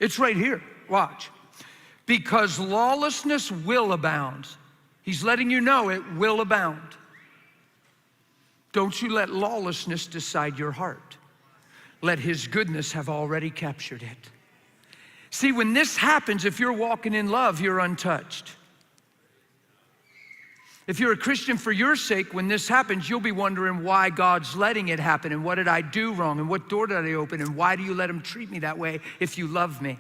It's right here, watch. Because lawlessness will abound. He's letting you know it will abound. Don't you let lawlessness decide your heart. Let his goodness have already captured it. See, when this happens, if you're walking in love, you're untouched. If you're a Christian for your sake, when this happens, you'll be wondering why God's letting it happen and what did I do wrong and what door did I open and why do you let him treat me that way if you love me?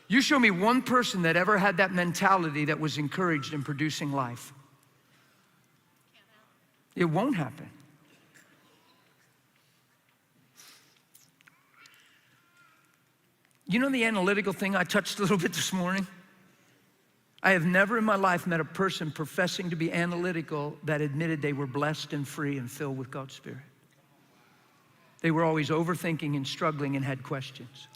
You show me one person that ever had that mentality that was encouraged in producing life. It won't happen. You know the analytical thing I touched a little bit this morning? I have never in my life met a person professing to be analytical that admitted they were blessed and free and filled with God's Spirit. They were always overthinking and struggling and had questions.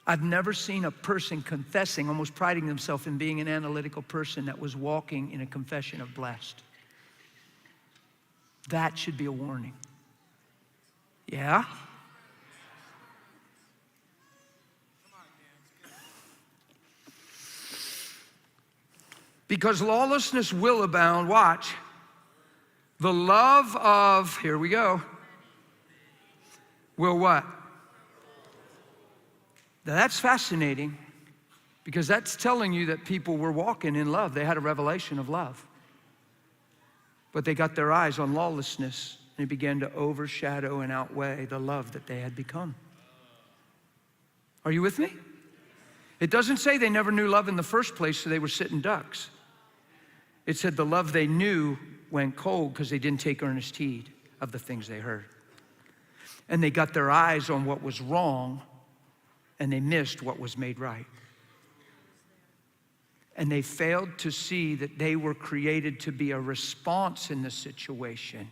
I've never seen a person confessing, almost priding themselves in being an analytical person that was walking in a confession of blessed. That should be a warning. Yeah? Because lawlessness will abound, watch. The love of, here we go, will what? Now that's fascinating because that's telling you that people were walking in love. They had a revelation of love. But they got their eyes on lawlessness and it began to overshadow and outweigh the love that they had become. Are you with me? It doesn't say they never knew love in the first place, so they were sitting ducks. It said the love they knew went cold because they didn't take earnest heed of the things they heard. And they got their eyes on what was wrong and they missed what was made right. And they failed to see that they were created to be a response in the situation,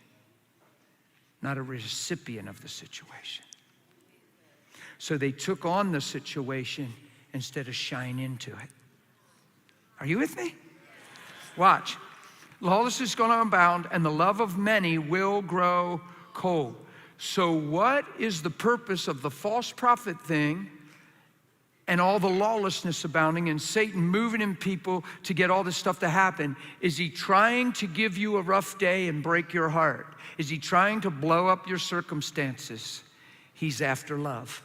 not a recipient of the situation. So they took on the situation instead of shine into it. Are you with me? Watch. Lawlessness is going to abound and the love of many will grow cold. So what is the purpose of the false prophet thing and all the lawlessness abounding and Satan moving in people to get all this stuff to happen? Is he trying to give you a rough day and break your heart? Is he trying to blow up your circumstances? He's after love.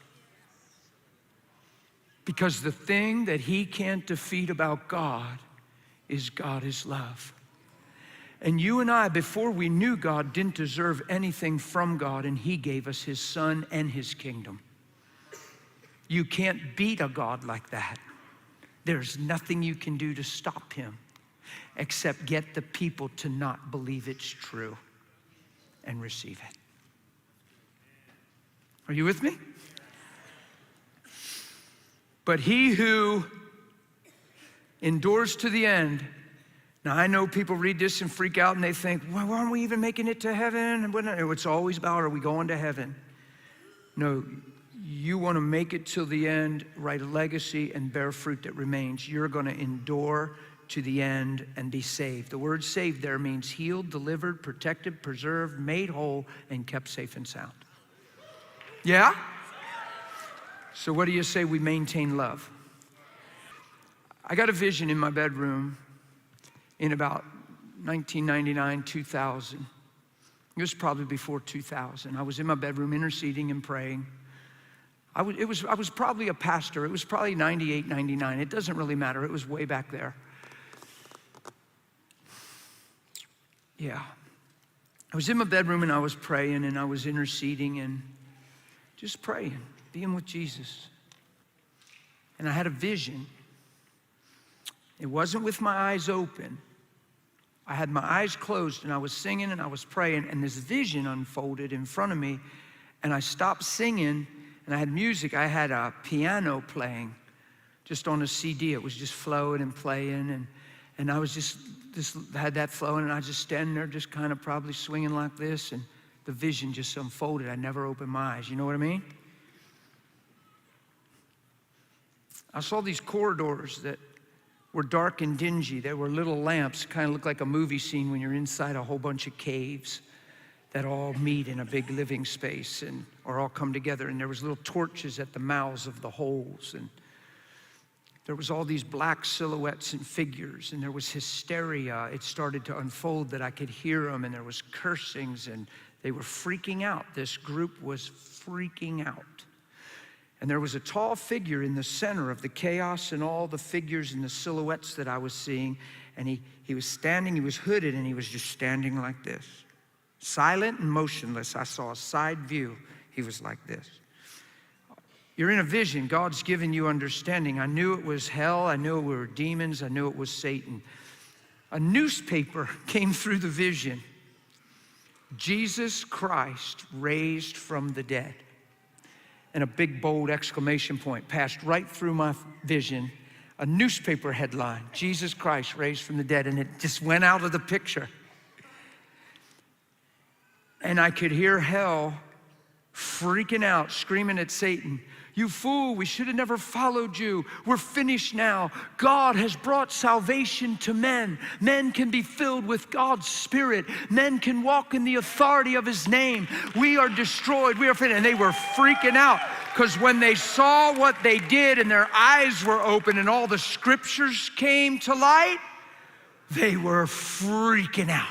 Because the thing that he can't defeat about God is God is love. And you and I, before we knew God, didn't deserve anything from God, and he gave us his son and his kingdom. You can't beat a God like that. There's nothing you can do to stop him except get the people to not believe it's true and receive it. Are you with me? But he who endures to the end. Now I know people read this and freak out and they think, well, aren't we even making it to heaven? It's always about, are we going to heaven? No, you want to make it till the end, write a legacy and bear fruit that remains. You're going to endure to the end and be saved. The word saved there means healed, delivered, protected, preserved, made whole, and kept safe and sound. Yeah? So what do you say we maintain love? I got a vision in my bedroom in about 1999, 2000. It was probably before 2000. I was in my bedroom interceding and praying. I was probably a pastor. It was probably 98, 99. It doesn't really matter. It was way back there. Yeah. I was in my bedroom and I was praying and I was interceding and just praying, being with Jesus. And I had a vision. It wasn't with my eyes open. I had my eyes closed and I was singing and I was praying and this vision unfolded in front of me and I stopped singing and I had music. I had a piano playing just on a CD. It was just flowing and playing and I was just had that flowing and I was just standing there just kind of probably swinging like this and the vision just unfolded. I never opened my eyes. You know what I mean? I saw these corridors that were dark and dingy. There were little lamps, kind of looked like a movie scene when you're inside a whole bunch of caves. that all meet in a big living space and or all come together. And there was little torches at the mouths of the holes. And there was all these black silhouettes and figures. And there was hysteria. It started to unfold that I could hear them. And there was cursings. And they were freaking out. This group was freaking out. And there was a tall figure in the center of the chaos and all the figures and the silhouettes that I was seeing. And he was standing, he was hooded, and he was just standing like this. Silent and motionless. I saw a side view. He was like this. You're in a vision. God's given you understanding. I knew it was hell. I knew it were demons. I knew it was Satan. A newspaper came through the vision. Jesus Christ raised from the dead. And a big, bold exclamation point passed right through my vision. A newspaper headline, Jesus Christ raised from the dead. And it just went out of the picture. And I could hear hell freaking out, screaming at Satan, "You fool, we should have never followed you. We're finished now. God has brought salvation to men. Men can be filled with God's Spirit. Men can walk in the authority of His name. We are destroyed. We are finished." And they were freaking out because when they saw what they did and their eyes were open and all the scriptures came to light, they were freaking out.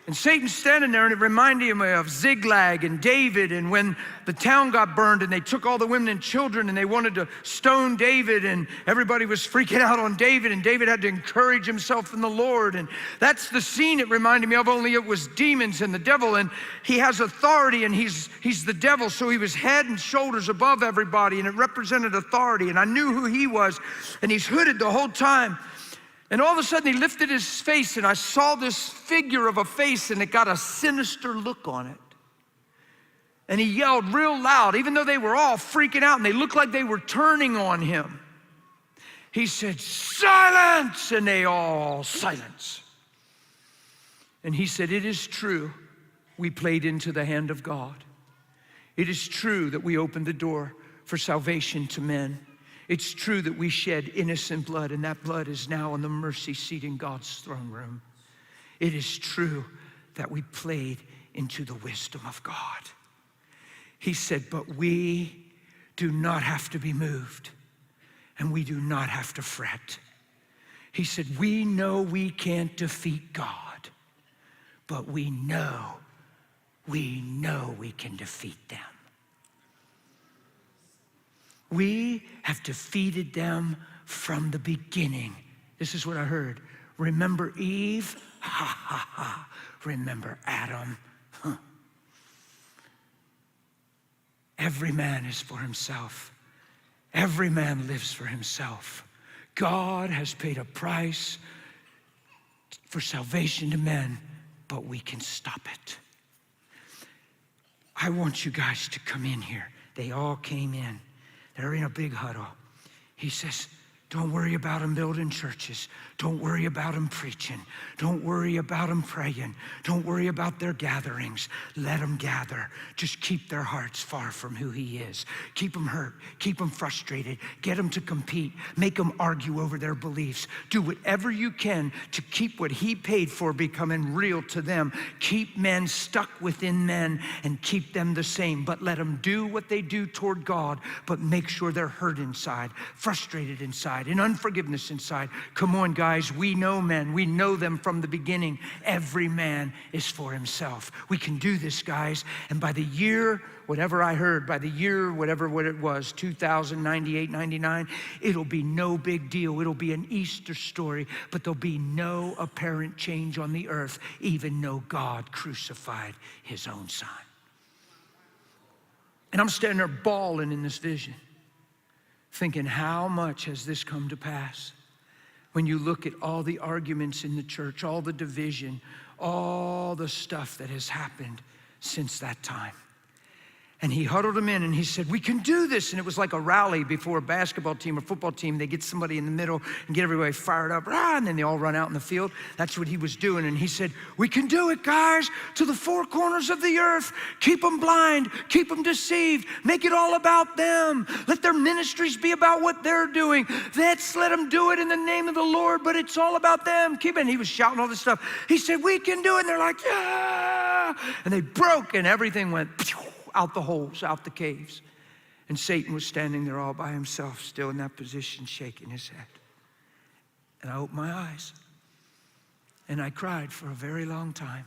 And Satan's standing there, and it reminded me of Ziklag and David, and when the town got burned and they took all the women and children and they wanted to stone David, and everybody was freaking out on David, and David had to encourage himself in the Lord. And that's the scene it reminded me of, only it was demons and the devil, and he has authority, and he's the devil, so he was head and shoulders above everybody, and it represented authority, and I knew who he was, and he's hooded the whole time. And all of a sudden he lifted his face, and I saw this figure of a face, and it got a sinister look on it. And he yelled real loud, even though they were all freaking out and they looked like they were turning on him. He said, "Silence!" And they all silence. And he said, "It is true, we played into the hand of God. It is true that we opened the door for salvation to men. It's true that we shed innocent blood, and that blood is now on the mercy seat in God's throne room. It is true that we played into the wisdom of God." He said, "But we do not have to be moved, and we do not have to fret." He said, "We know we can't defeat God, but we know we can defeat them. We have defeated them from the beginning." This is what I heard. Remember Eve? Ha, ha, ha. Remember Adam? Huh. Every man is for himself. Every man lives for himself. God has paid a price for salvation to men, but we can stop it. I want you guys to come in here. They all came in. They're in a big huddle. He says, don't worry about them building churches. Don't worry about them preaching. Don't worry about them praying. Don't worry about their gatherings. Let them gather. Just keep their hearts far from who He is. Keep them hurt. Keep them frustrated. Get them to compete. Make them argue over their beliefs. Do whatever you can to keep what He paid for becoming real to them. Keep men stuck within men and keep them the same. But let them do what they do toward God, but make sure they're hurt inside, frustrated inside, and unforgiveness inside. Come on, guys. We know men. We know them from the beginning. Every man is for himself. We can do this, guys. And by the year, whatever I heard, by the year, whatever what it was, 2098, 99, it'll be no big deal. It'll be an Easter story, but there'll be no apparent change on the earth, even though God crucified His own Son. And I'm standing there bawling in this vision, thinking, how much has this come to pass? When you look at all the arguments in the church, all the division, all the stuff that has happened since that time. And he huddled them in and he said, we can do this. And it was like a rally before a basketball team or football team. They get somebody in the middle and get everybody fired up, and then they all run out in the field. That's what he was doing. And he said, we can do it, guys, to the four corners of the earth. Keep them blind, keep them deceived, make it all about them. Let their ministries be about what they're doing. Let's let them do it in the name of the Lord, but it's all about them. Keep it. And he was shouting all this stuff. He said, we can do it. And they're like, yeah. And they broke and everything went out the holes, out the caves. And Satan was standing there all by himself, still in that position, shaking his head. And I opened my eyes. And I cried for a very long time.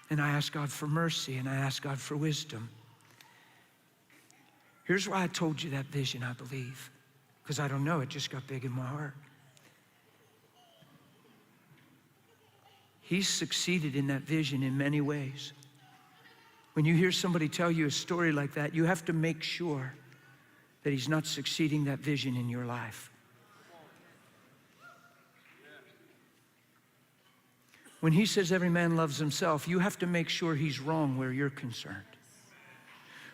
And I asked God for mercy, and I asked God for wisdom. Here's why I told you that vision, I believe. Because I don't know, it just got big in my heart. He's succeeded in that vision in many ways. When you hear somebody tell you a story like that, you have to make sure that he's not succeeding that vision in your life. When he says every man loves himself, you have to make sure he's wrong where you're concerned.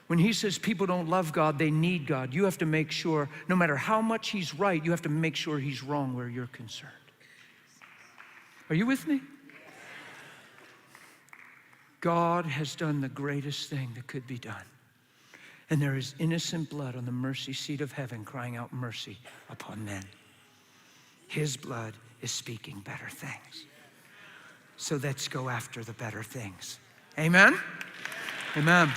When he says people don't love God, they need God, you have to make sure, no matter how much he's right, you have to make sure he's wrong where you're concerned. Are you with me? God has done the greatest thing that could be done. And there is innocent blood on the mercy seat of heaven crying out mercy upon men. His blood is speaking better things. So let's go after the better things. Amen? Amen.